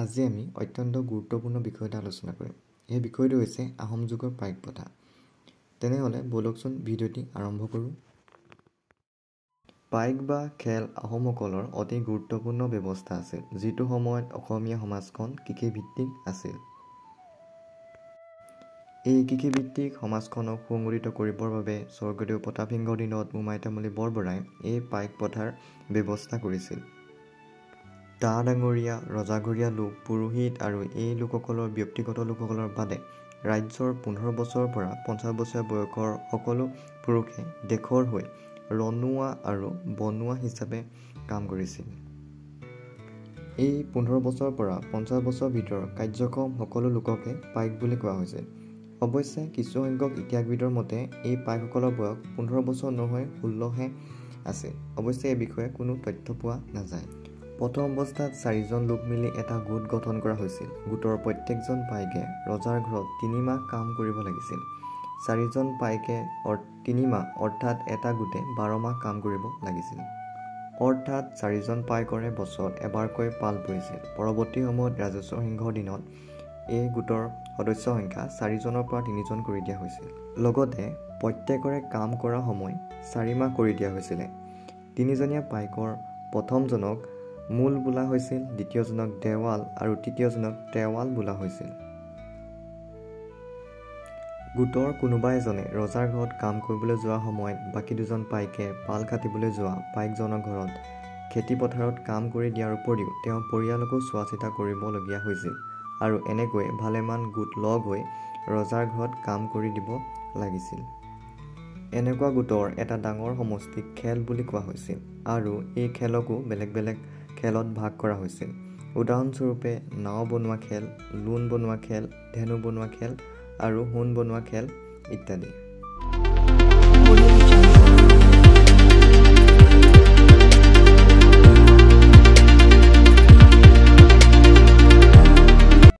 আজি আমি অত্যন্ত গুৰুত্বপূৰ্ণ বিষয় এটা আলোচনা কৰিম। এই বিষয়টো হৈছে আহোম যুগৰ পাইক প্ৰথা। তেনেহ'লে বলকচোন ভিডিঅ'টি আৰম্ভ কৰোঁ। পাইক বা খেল আহোমসকলৰ অতি গুৰুত্বপূৰ্ণ ব্যৱস্থা আছিল, যিটো সময়ত অসমীয়া সমাজখন কৃষিভিত্তিক আছিল। এই কৃষিভিত্তিক সমাজখনক সুসংগঠিত কৰিবৰ বাবে স্বৰ্গদেউ প্ৰতাপসিংহৰ দিনত মোমাই তামুলী বৰবৰাই এই পাইক প্ৰথাৰ ব্যৱস্থা কৰিছিল। টা ডাঙৰীয়া, ৰজাঘৰীয়া লোক, পুৰোহিত আৰু এই লোকসকলৰ ব্যক্তিগত লোকসকলৰ বাদে ৰাজ্যৰ 15 বছৰৰ পৰা 50 বছৰ বয়সৰ সকলো পুৰুষে দেশৰ হৈ ৰণুৱা আৰু বনুৱা হিচাপে কাম কৰিছিল। এই 15 বছৰৰ পৰা 50 বছৰৰ ভিতৰৰ কাৰ্যক্ষম সকলো লোককে পাইক বুলি কোৱা হৈছে। অৱশ্যে কিছুসংখ্যক ইতিহাসবিদৰ মতে এই পাইকসকলৰ বয়স 15 বছৰ নহয় 16হে আছিল। অৱশ্যে এই বিষয়ে কোনো তথ্য পোৱা নাযায়। প্ৰথম অৱস্থাত 4জন লোক মিলি এটা গোট গঠন কৰা হৈছিল। গোটৰ প্ৰত্যেকজন পাইকে ৰজাৰ ঘৰত 3 মাহ কাম কৰিব লাগিছিল। 4জন পাইকে 3 মাহ অৰ্থাৎ এটা গোটে 12 মাহ কাম কৰিব লাগিছিল। অৰ্থাৎ 4জন পাইকৰে বছৰত এবাৰকৈ পাল পৰিছিল। পৰৱৰ্তী সময়ত ৰাজেশ্বৰ সিংহৰ দিনত এই গোটৰ সদস্য সংখ্যা 4জনৰ পৰা 3জন কৰি দিয়া হৈছিল। লগতে প্ৰত্যেকৰে কাম কৰা সময় 4 মাহ কৰি দিয়া হৈছিলে। 3জনীয়া পাইকৰ প্ৰথমজনক মূল বোলা হৈছিল, দ্বিতীয়জনক দেৱাল আৰু তৃতীয়জনক তেওৱাল বোলা হৈছিল। গোটৰ কোনোবা এজনে ৰজাৰ ঘৰত কাম কৰিবলৈ যোৱা সময়ত বাকী 2জন পাইকে পাল কাটিবলৈ যোৱা পাইকজনৰ ঘৰত খেতি পথাৰত কাম কৰি দিয়াৰ উপৰিও তেওঁ পৰিয়ালকো চোৱা চিতা কৰিবলগীয়া হৈছিল আৰু এনেকৈ ভালেমান গোট লগ হৈ ৰজাৰ ঘৰত কাম কৰি দিব লাগিছিল। এনেকুৱা গোটৰ এটা ডাঙৰ সমষ্টিক খেল বুলি কোৱা হৈছিল আৰু এই খেলকো বেলেগ বেলেগ খেলত ভাগ কৰা হৈছিল। উদাহৰণস্বৰূপে নাও বনোৱা খেল, লোণ বনোৱা খেল, ধেনু বনোৱা খেল আৰু সোণ বনোৱা খেল ইত্যাদি।